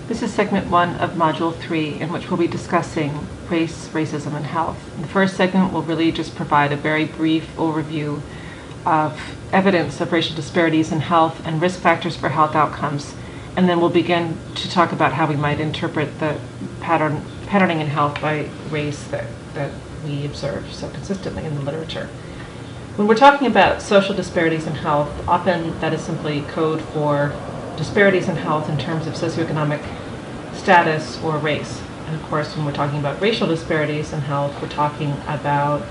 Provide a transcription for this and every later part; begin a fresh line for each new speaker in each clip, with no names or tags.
This is segment 1 of module 3, in which we'll be discussing race, racism, and health. The first segment will really just provide a very brief overview of evidence of racial disparities in health and risk factors for health outcomes, and then we'll begin to talk about how we might interpret the patterning in health by race that we observe so consistently in the literature. When we're talking about social disparities in health, often that is simply code for disparities in health in terms of socioeconomic status or race. And of course, when we're talking about racial disparities in health, we're talking about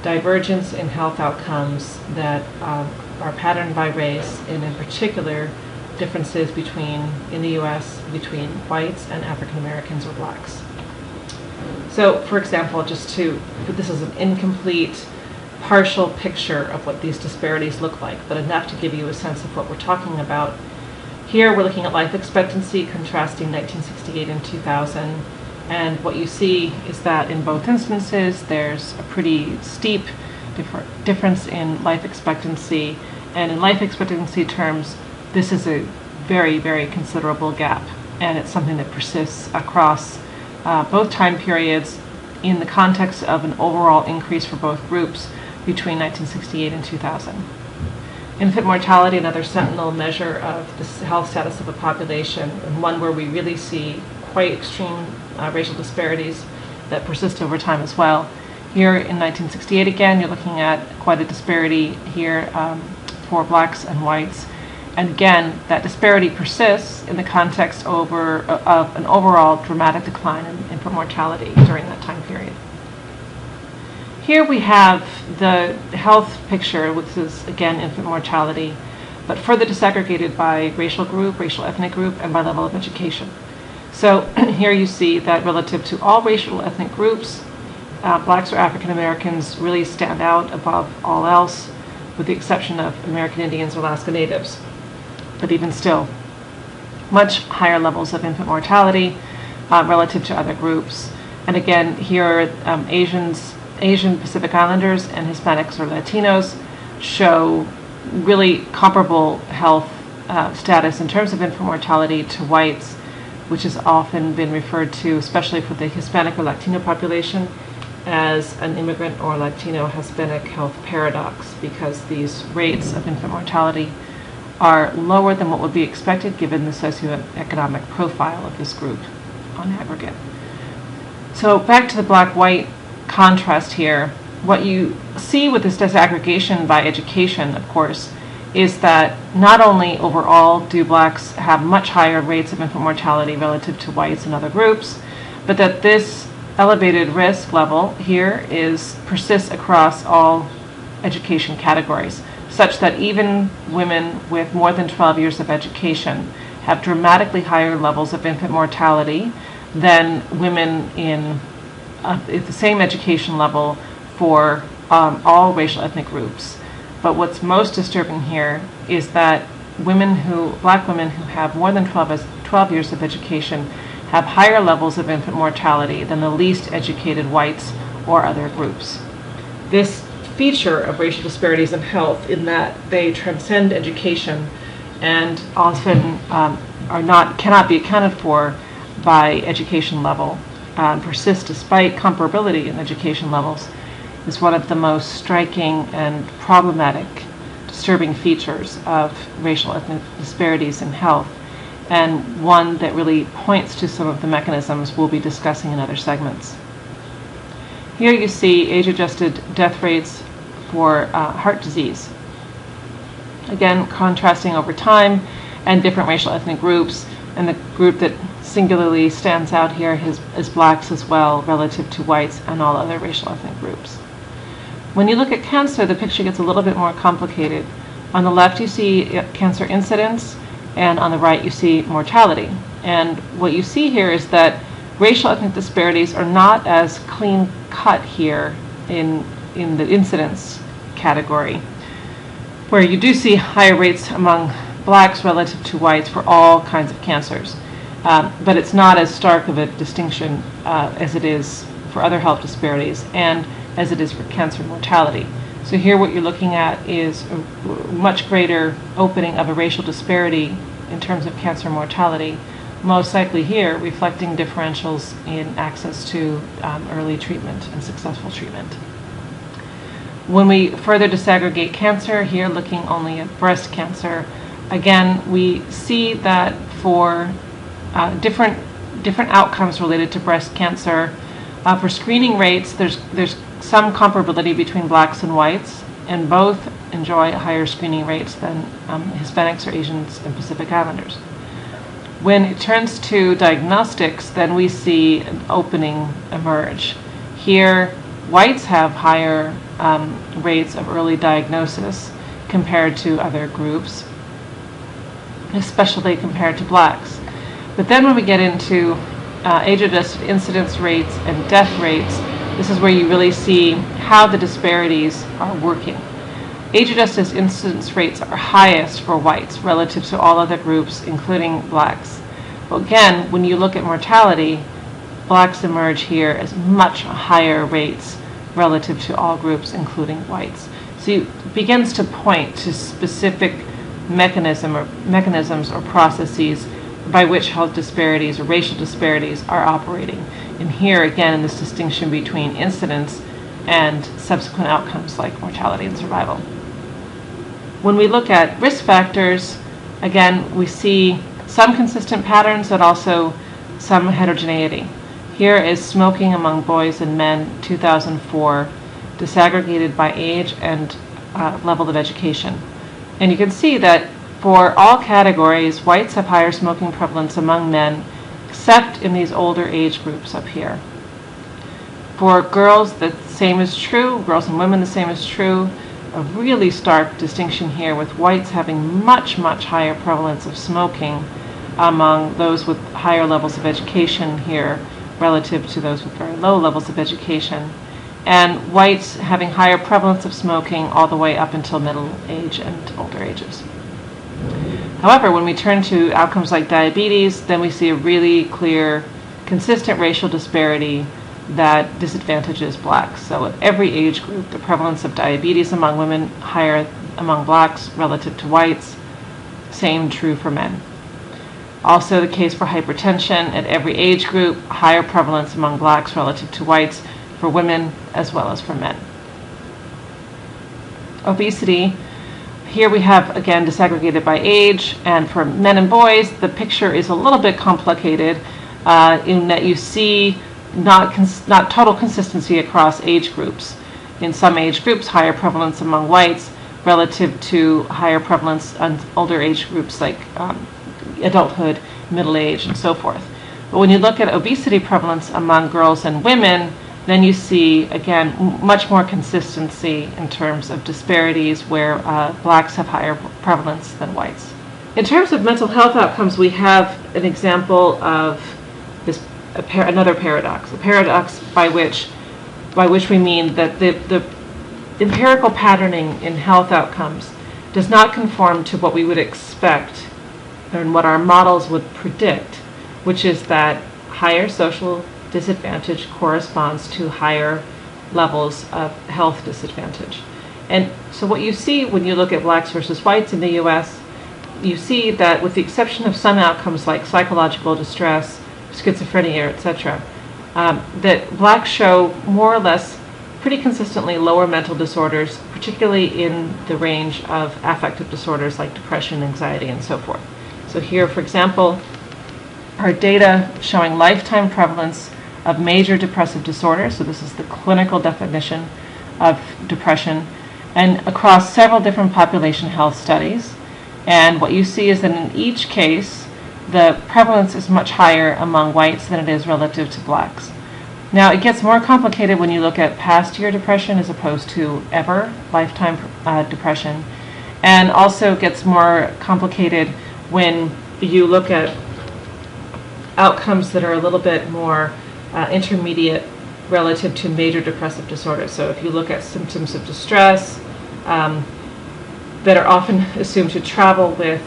divergence in health outcomes that are patterned by race, and in particular, differences in the US between whites and African Americans or blacks. So, for example, this is an incomplete, partial picture of what these disparities look like, but enough to give you a sense of what we're talking about. Here we're looking at life expectancy, contrasting 1968 and 2000, and what you see is that in both instances there's a pretty steep difference in life expectancy, and in life expectancy terms this is a very, very considerable gap, and it's something that persists across both time periods in the context of an overall increase for both groups between 1968 and 2000. Infant mortality, another sentinel measure of the health status of a population, and one where we really see quite extreme racial disparities that persist over time as well. Here in 1968 again, you're looking at quite a disparity here for blacks and whites. And again, that disparity persists in the context of an overall dramatic decline in infant mortality during that time period. Here we have the health picture, which is again infant mortality, but further disaggregated by racial group, racial ethnic group, and by level of education. So here you see that relative to all racial ethnic groups, blacks or African Americans really stand out above all else, with the exception of American Indians or Alaska Natives. But even still, much higher levels of infant mortality relative to other groups. And again, here Asian Pacific Islanders and Hispanics or Latinos show really comparable health status in terms of infant mortality to whites, which has often been referred to, especially for the Hispanic or Latino population, as an immigrant or Latino Hispanic health paradox, because these rates of infant mortality are lower than what would be expected given the socioeconomic profile of this group on aggregate. So back to the black-white contrast here, what you see with this disaggregation by education, of course, is that not only overall do blacks have much higher rates of infant mortality relative to whites and other groups, but that this elevated risk level here persists across all education categories, such that even women with more than 12 years of education have dramatically higher levels of infant mortality than women at the same education level for all racial ethnic groups. But what's most disturbing here is that black women who have more than 12 years of education have higher levels of infant mortality than the least educated whites or other groups. This feature of racial disparities in health, in that they transcend education and often cannot be accounted for by education level, persist despite comparability in education levels, is one of the most striking and problematic, disturbing features of racial ethnic disparities in health, and one that really points to some of the mechanisms we'll be discussing in other segments. Here you see age-adjusted death rates for heart disease. Again, contrasting over time and different racial ethnic groups, and the group that singularly stands out here is blacks as well, relative to whites and all other racial ethnic groups. When you look at cancer, the picture gets a little bit more complicated. On the left you see cancer incidence, and on the right you see mortality. And what you see here is that racial ethnic disparities are not as clean cut here in the incidence category, where you do see higher rates among blacks relative to whites for all kinds of cancers. But it's not as stark of a distinction as it is for other health disparities and as it is for cancer mortality. So here what you're looking at is a much greater opening of a racial disparity in terms of cancer mortality most likely here reflecting differentials in access to early treatment and successful treatment. When we further disaggregate cancer, here looking only at breast cancer, again, we see that for different outcomes related to breast cancer, for screening rates, there's some comparability between blacks and whites, and both enjoy higher screening rates than Hispanics or Asians and Pacific Islanders. When it turns to diagnostics, then we see an opening emerge. Here, whites have higher rates of early diagnosis compared to other groups, especially compared to blacks. But then when we get into age-adjusted incidence rates and death rates, this is where you really see how the disparities are working. Age-adjusted incidence rates are highest for whites relative to all other groups, including blacks. But again, when you look at mortality, blacks emerge here as much higher rates relative to all groups, including whites. So it begins to point to specific mechanisms or processes by which health disparities or racial disparities are operating. And here again, this distinction between incidence and subsequent outcomes like mortality and survival. When we look at risk factors, again, we see some consistent patterns, but also some heterogeneity. Here is smoking among boys and men, 2004, disaggregated by age and level of education. And you can see that for all categories, whites have higher smoking prevalence among men, except in these older age groups up here. For girls, the same is true. Girls and women, the same is true. A really stark distinction here with whites having much, much higher prevalence of smoking among those with higher levels of education here relative to those with very low levels of education, and whites having higher prevalence of smoking all the way up until middle age and older ages. However, when we turn to outcomes like diabetes, then we see a really clear, consistent racial disparity that disadvantages blacks. So at every age group, the prevalence of diabetes among women higher among blacks relative to whites, same true for men. Also the case for hypertension at every age group, higher prevalence among blacks relative to whites for women as well as for men. Obesity, here we have again disaggregated by age, and for men and boys the picture is a little bit complicated in that you see not total consistency across age groups. In some age groups, higher prevalence among whites relative to higher prevalence on older age groups like adulthood, middle age, and so forth. But when you look at obesity prevalence among girls and women, then you see, again, much more consistency in terms of disparities where blacks have higher prevalence than whites. In terms of mental health outcomes, we have an example of this another paradox, a paradox by which we mean that the empirical patterning in health outcomes does not conform to what we would expect and what our models would predict, which is that higher social disadvantage corresponds to higher levels of health disadvantage. And so what you see when you look at blacks versus whites in the US, you see that with the exception of some outcomes like psychological distress, schizophrenia, etc., that blacks show more or less pretty consistently lower mental disorders, particularly in the range of affective disorders like depression, anxiety, and so forth. So here, for example, are data showing lifetime prevalence of major depressive disorder. So this is the clinical definition of depression, and across several different population health studies. And what you see is that in each case, the prevalence is much higher among whites than it is relative to blacks. Now, it gets more complicated when you look at past year depression as opposed to ever lifetime depression, and also gets more complicated when you look at outcomes that are a little bit more intermediate relative to major depressive disorder. So if you look at symptoms of distress that are often assumed to travel with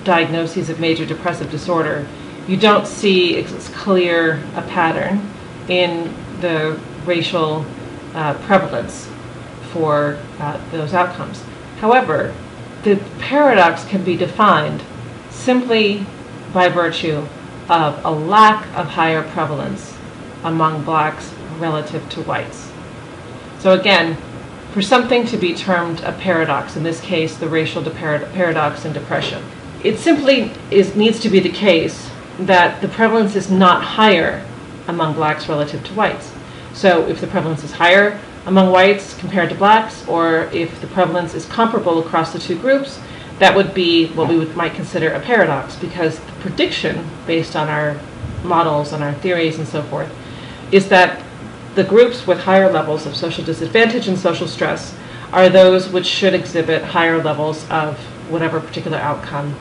diagnoses of major depressive disorder, you don't see as clear a pattern in the racial prevalence for those outcomes. However, the paradox can be defined simply by virtue of a lack of higher prevalence among blacks relative to whites. So again, for something to be termed a paradox, in this case the racial paradox in depression, it simply needs to be the case that the prevalence is not higher among blacks relative to whites. So if the prevalence is higher among whites compared to blacks, or if the prevalence is comparable across the two groups, that would be what we might consider a paradox, because the prediction, based on our models and our theories and so forth, is that the groups with higher levels of social disadvantage and social stress are those which should exhibit higher levels of whatever particular outcome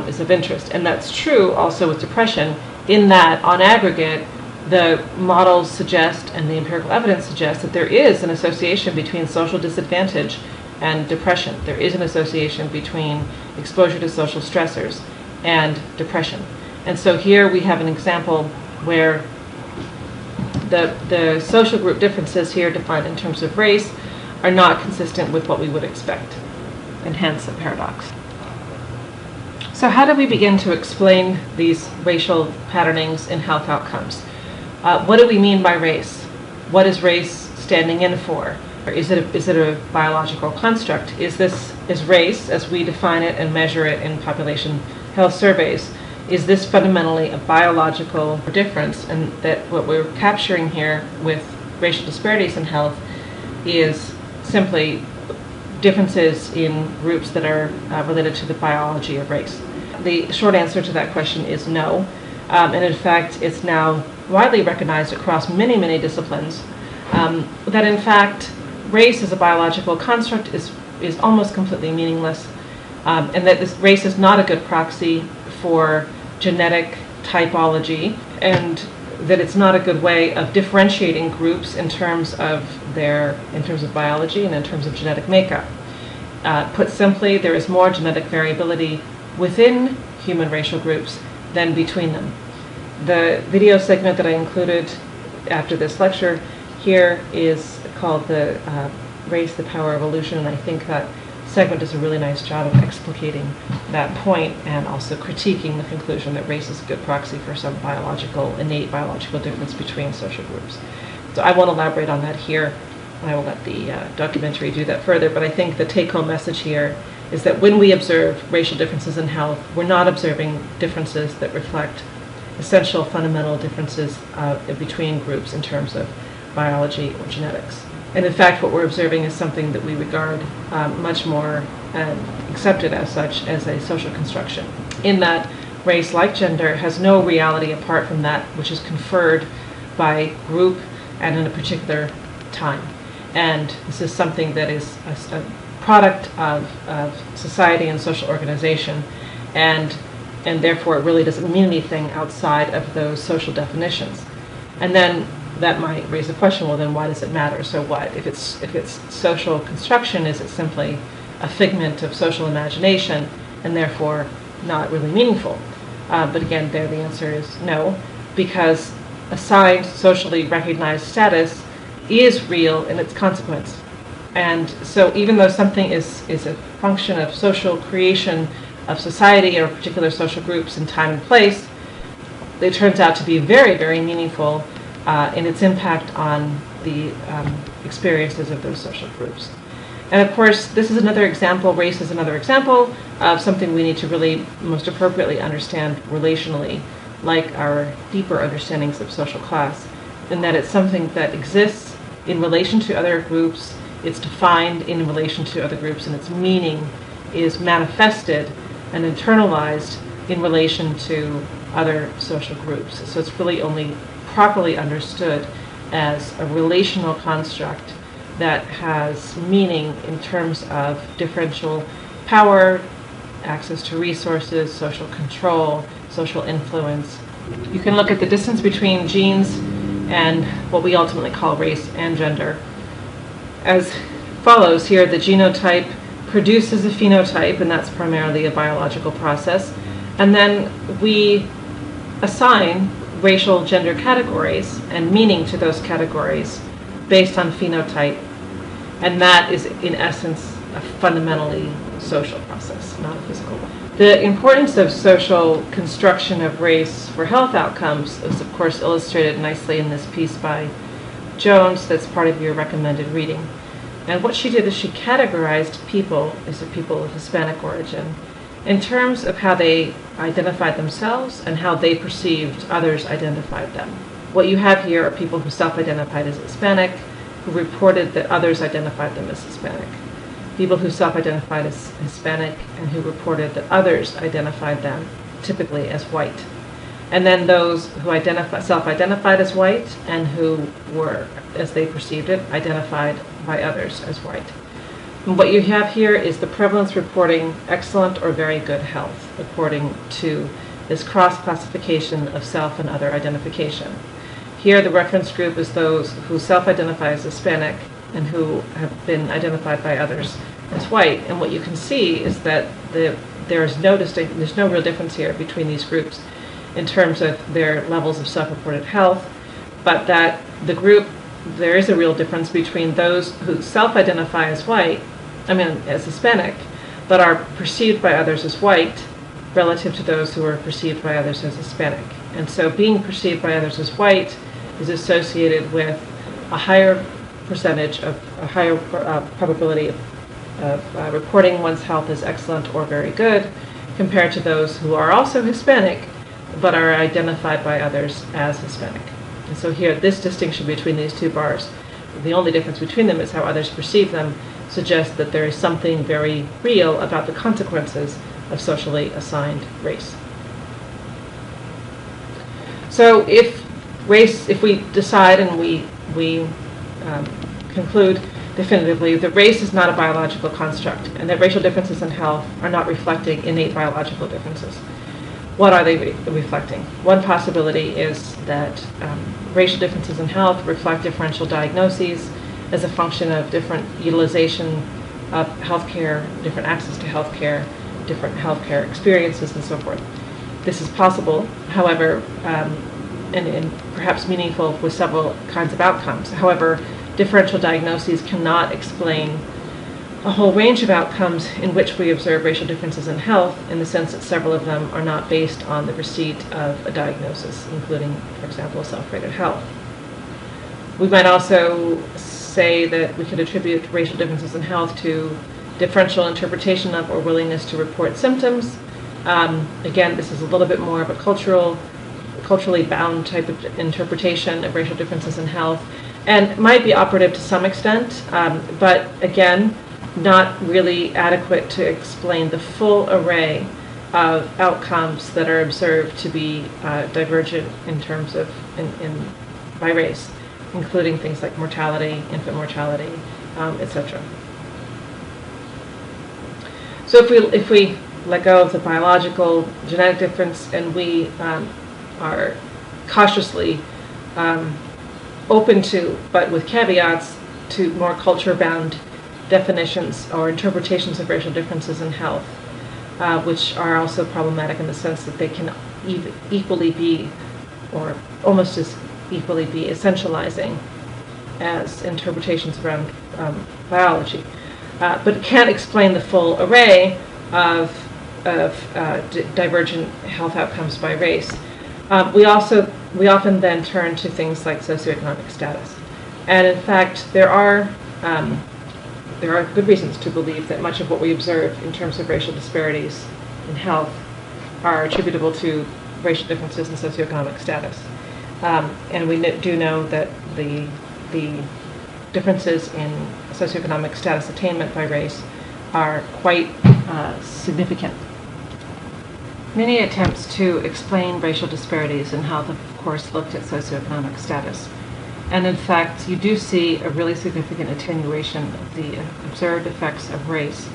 is of interest. And that's true also with depression, in that on aggregate, the models suggest and the empirical evidence suggests that there is an association between social disadvantage and depression. There is an association between exposure to social stressors and depression. And so here we have an example where the social group differences here defined in terms of race are not consistent with what we would expect, and hence a paradox. So how do we begin to explain these racial patternings in health outcomes? What do we mean by race? What is race standing in for? Or is it a biological construct? Is race, as we define it and measure it in population health surveys, is this fundamentally a biological difference, and that what we're capturing here with racial disparities in health is simply differences in groups that are related to the biology of race? The short answer to that question is no. And in fact, it's now widely recognized across many, many disciplines that in fact race as a biological construct is almost completely meaningless, and that this race is not a good proxy for genetic typology, and that it's not a good way of differentiating groups in terms of biology and in terms of genetic makeup. Put simply, there is more genetic variability within human racial groups than between them. The video segment that I included after this lecture here is called the Race, the Power of Evolution, and I think that segment does a really nice job of explicating that point and also critiquing the conclusion that race is a good proxy for some innate biological difference between social groups. So I won't elaborate on that here. I will let the documentary do that further, but I think the take-home message here is that when we observe racial differences in health, we're not observing differences that reflect essential fundamental differences between groups in terms of biology or genetics. And in fact, what we're observing is something that we regard much more and accepted as such as a social construction, in that race, like gender, has no reality apart from that which is conferred by group and in a particular time. And this is something that is a product of society and social organization, and therefore it really doesn't mean anything outside of those social definitions. And then that might raise the question, well then why does it matter? So what? If it's social construction, is it simply a figment of social imagination and therefore not really meaningful? But again, there the answer is no, because assigned socially recognized status is real in its consequence. And so even though something is a function of social creation of society or particular social groups in time and place, it turns out to be very, very meaningful in its impact on the experiences of those social groups. And of course, this is another example, race is another example of something we need to really most appropriately understand relationally, like our deeper understandings of social class, in that it's something that exists in relation to other groups, it's defined in relation to other groups, and its meaning is manifested and internalized in relation to other social groups. So it's really only properly understood as a relational construct that has meaning in terms of differential power, access to resources, social control, social influence. You can look at the distance between genes and what we ultimately call race and gender as follows. Here, the genotype produces a phenotype, and that's primarily a biological process. And then we assign racial gender categories and meaning to those categories based on phenotype. And that is, in essence, a fundamentally social process, not a physical one. The importance of social construction of race for health outcomes is, of course, illustrated nicely in this piece by Jones that's part of your recommended reading. And what she did is she categorized people as a people of Hispanic origin in terms of how they identified themselves and how they perceived others identified them. What you have here are people who self-identified as Hispanic, who reported that others identified them as Hispanic. People who self-identified as Hispanic and who reported that others identified them typically as white. And then those who self-identified as white and who were, as they perceived it, identified by others as white. And what you have here is the prevalence reporting excellent or very good health according to this cross-classification of self and other identification. Here the reference group is those who self-identify as Hispanic and who have been identified by others as white. And what you can see is that there's no real difference here between these groups in terms of their levels of self-reported health, but that there is a real difference between those who self-identify as as Hispanic, but are perceived by others as white relative to those who are perceived by others as Hispanic. And so being perceived by others as white is associated with a higher percentage of a higher probability of reporting one's health as excellent or very good compared to those who are also Hispanic but are identified by others as Hispanic. And so here, this distinction between these two bars, the only difference between them is how others perceive them, suggests that there is something very real about the consequences of socially assigned race. So if we decide and we conclude definitively that race is not a biological construct and that racial differences in health are not reflecting innate biological differences, what are they reflecting? One possibility is that racial differences in health reflect differential diagnoses as a function of different utilization of healthcare, different access to healthcare, different healthcare experiences, and so forth. This is possible, however, and perhaps meaningful with several kinds of outcomes. However, differential diagnoses cannot explain a whole range of outcomes in which we observe racial differences in health, in the sense that several of them are not based on the receipt of a diagnosis, including, for example, self-rated health. We might also say that we could attribute racial differences in health to differential interpretation of or willingness to report symptoms. Again, this is a little bit more of a culturally bound type of interpretation of racial differences in health, and might be operative to some extent, but again, not really adequate to explain the full array of outcomes that are observed to be divergent in terms of by race, including things like mortality, infant mortality, etc. So if we let go of the biological genetic difference and we are cautiously open to, but with caveats, to more culture-bound definitions or interpretations of racial differences in health, which are also problematic in the sense that they can equally be, or almost as equally be, essentializing as interpretations around biology. But it can't explain the full array of divergent health outcomes by race. We often then turn to things like socioeconomic status. And in fact, there are good reasons to believe that much of what we observe in terms of racial disparities in health are attributable to racial differences in socioeconomic status. And we do know that the differences in socioeconomic status attainment by race are quite significant. Many attempts to explain racial disparities in health have, of course, looked at socioeconomic status. And in fact, you do see a really significant attenuation of the observed effects of race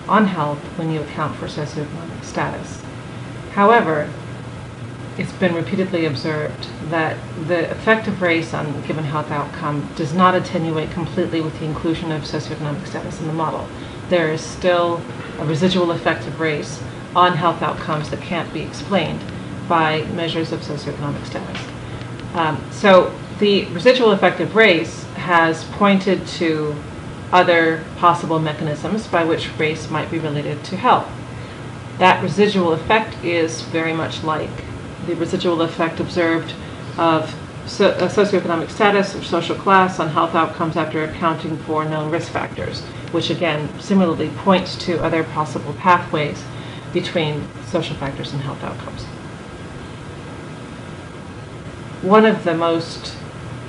on health when you account for socioeconomic status. However, it's been repeatedly observed that the effect of race on a given health outcome does not attenuate completely with the inclusion of socioeconomic status in the model. There is still a residual effect of race on health outcomes that can't be explained by measures of socioeconomic status. So the residual effect of race has pointed to other possible mechanisms by which race might be related to health. that residual effect is very much like the residual effect observed of socioeconomic status or social class on health outcomes after accounting for known risk factors, which again similarly points to other possible pathways between social factors and health outcomes. One of the most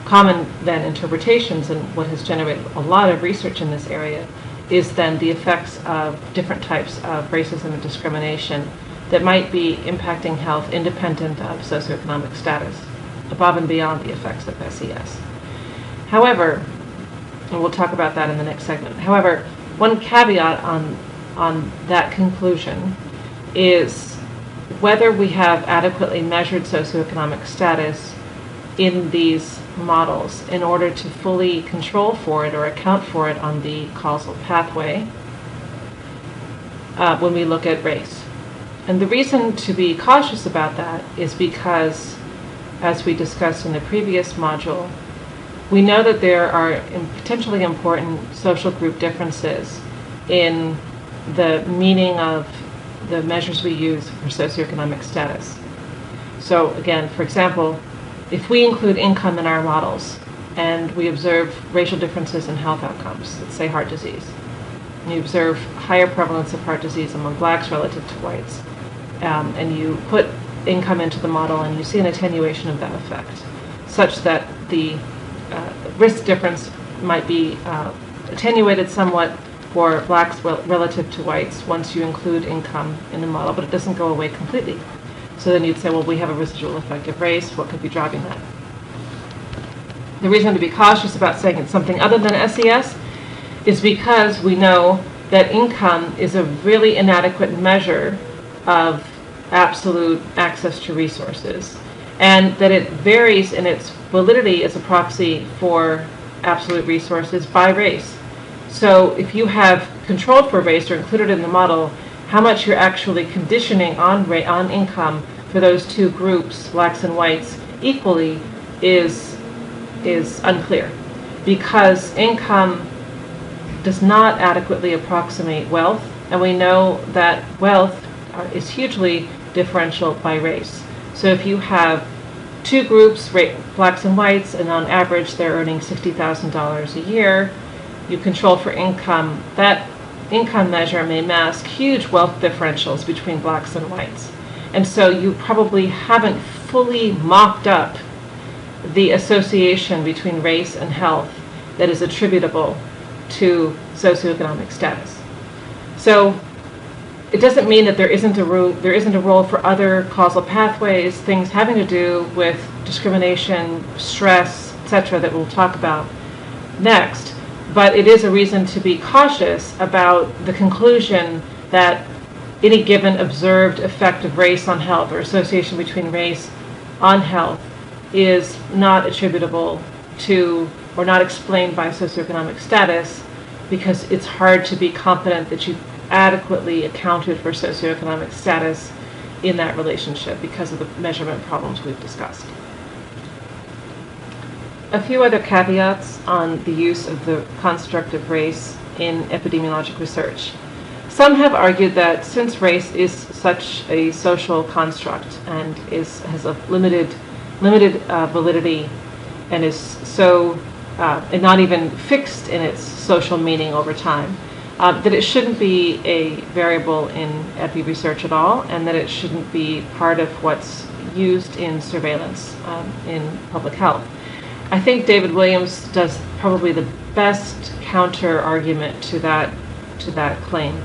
common then interpretations, and what has generated a lot of research in this area, is then the effects of different types of racism and discrimination that might be impacting health independent of socioeconomic status, above and beyond the effects of SES. However, and we'll talk about that in the next segment, however, one caveat on that conclusion is whether we have adequately measured socioeconomic status in these models in order to fully control for it or account for it on the causal pathway when we look at race. And the reason to be cautious about that is because, as we discussed in the previous module, we know that there are potentially important social group differences in the meaning of the measures we use for socioeconomic status. So again, for example, if we include income in our models and we observe racial differences in health outcomes, let's say heart disease, and you observe higher prevalence of heart disease among blacks relative to whites, and you put income into the model and you see an attenuation of that effect, such that the risk difference might be attenuated somewhat for blacks relative to whites once you include income in the model, but it doesn't go away completely. So then you'd say, well, we have a residual effect of race. What could be driving that? The reason to be cautious about saying it's something other than SES is because we know that income is a really inadequate measure of absolute access to resources, and that it varies in its validity as a proxy for absolute resources by race. So if you have controlled for race or included in the model how much you're actually conditioning on income for those two groups, blacks and whites, equally is unclear, because income does not adequately approximate wealth, and we know that wealth is hugely differential by race. So if you have two groups, blacks and whites, and on average they're earning $60,000 a year, you control for income, that income measure may mask huge wealth differentials between blacks and whites. And so you probably haven't fully mocked up the association between race and health that is attributable to socioeconomic status. So it doesn't mean that there isn't a role for other causal pathways, things having to do with discrimination, stress, etc., that we'll talk about next. But it is a reason to be cautious about the conclusion that any given observed effect of race on health or association between race on health is not attributable to or not explained by socioeconomic status, because it's hard to be confident that you've adequately accounted for socioeconomic status in that relationship because of the measurement problems we've discussed. A few other caveats on the use of the construct of race in epidemiologic research. Some have argued that since race is such a social construct and has a limited validity and is so and not even fixed in its social meaning over time, that it shouldn't be a variable in epi research at all, and that it shouldn't be part of what's used in surveillance in public health. I think David Williams does probably the best counter argument to that claim,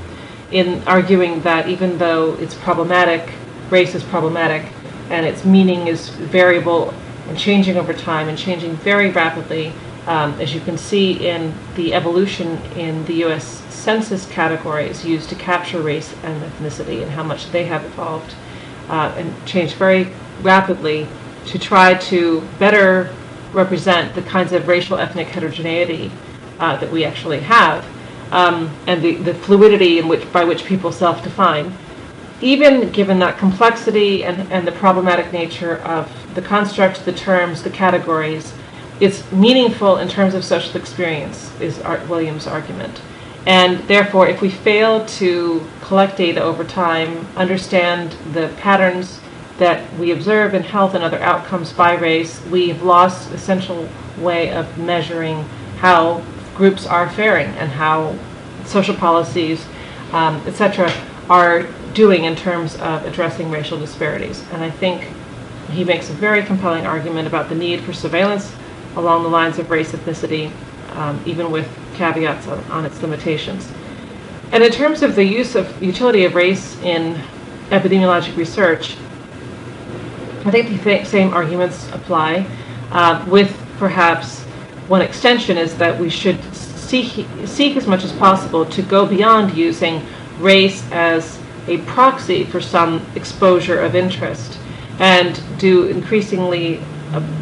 in arguing that even though it's problematic, race is problematic, and its meaning is variable and changing over time and changing very rapidly, as you can see in the evolution in the U.S. Census categories used to capture race and ethnicity and how much they have evolved and changed very rapidly to try to better represent the kinds of racial ethnic heterogeneity that we actually have, and the fluidity by which people self-define. Even given that complexity and the problematic nature of the construct, the terms, the categories, it's meaningful in terms of social experience, is Art Williams' argument. And therefore, if we fail to collect data over time, understand the patterns that we observe in health and other outcomes by race, we've lost an essential way of measuring how groups are faring and how social policies, etc., are doing in terms of addressing racial disparities. And I think he makes a very compelling argument about the need for surveillance along the lines of race ethnicity, even with caveats on its limitations. And in terms of the utility of race in epidemiologic research, I think the same arguments apply, with perhaps one extension is that we should seek as much as possible to go beyond using race as a proxy for some exposure of interest and do increasingly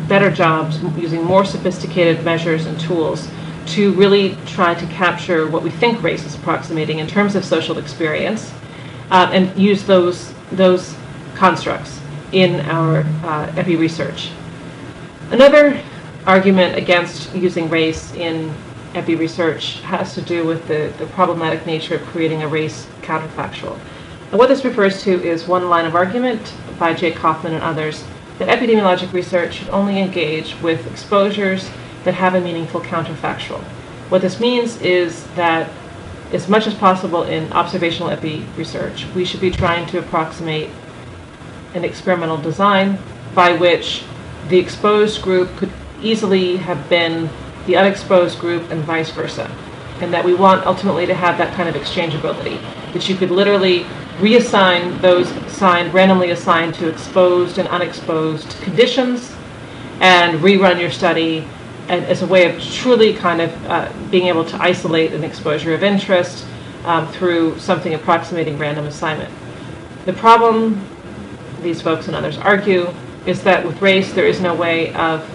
better jobs using more sophisticated measures and tools to really try to capture what we think race is approximating in terms of social experience, and use those constructs in our epi research. Another argument against using race in epi research has to do with the problematic nature of creating a race counterfactual. And what this refers to is one line of argument by Jay Kaufman and others that epidemiologic research should only engage with exposures that have a meaningful counterfactual. What this means is that as much as possible in observational epi research, we should be trying to approximate an experimental design by which the exposed group could easily have been the unexposed group and vice versa. And that we want ultimately to have that kind of exchangeability, that you could literally reassign those randomly assigned to exposed and unexposed conditions and rerun your study and as a way of truly kind of being able to isolate an exposure of interest through something approximating random assignment. The problem, these folks and others argue, is that with race there is no way of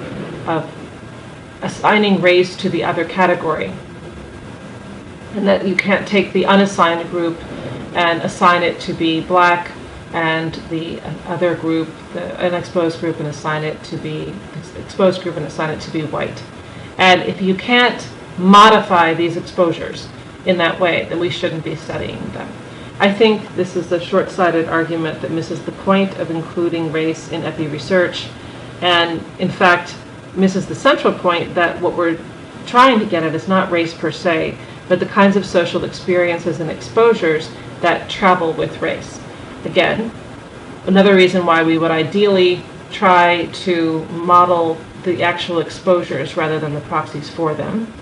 assigning race to the other category, and that you can't take the unassigned group and assign it to be black and the other group, the unexposed group, and assign it to be exposed group and assign it to be white. And if you can't modify these exposures in that way, then we shouldn't be studying them. I think this is a short-sighted argument that misses the point of including race in epi research, and in fact misses the central point that what we're trying to get at is not race per se, but the kinds of social experiences and exposures that travel with race. Again, another reason why we would ideally try to model the actual exposures rather than the proxies for them.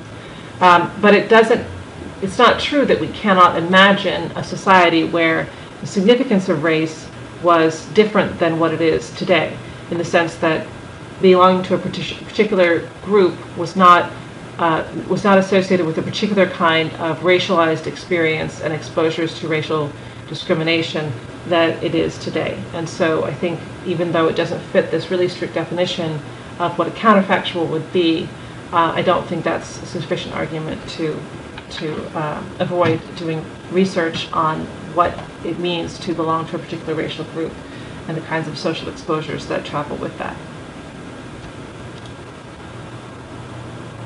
But it's not true that we cannot imagine a society where the significance of race was different than what it is today, in the sense that belonging to a particular group was not associated with a particular kind of racialized experience and exposures to racial discrimination that it is today. And so I think even though it doesn't fit this really strict definition of what a counterfactual would be, I don't think that's a sufficient argument to avoid doing research on what it means to belong to a particular racial group and the kinds of social exposures that travel with that.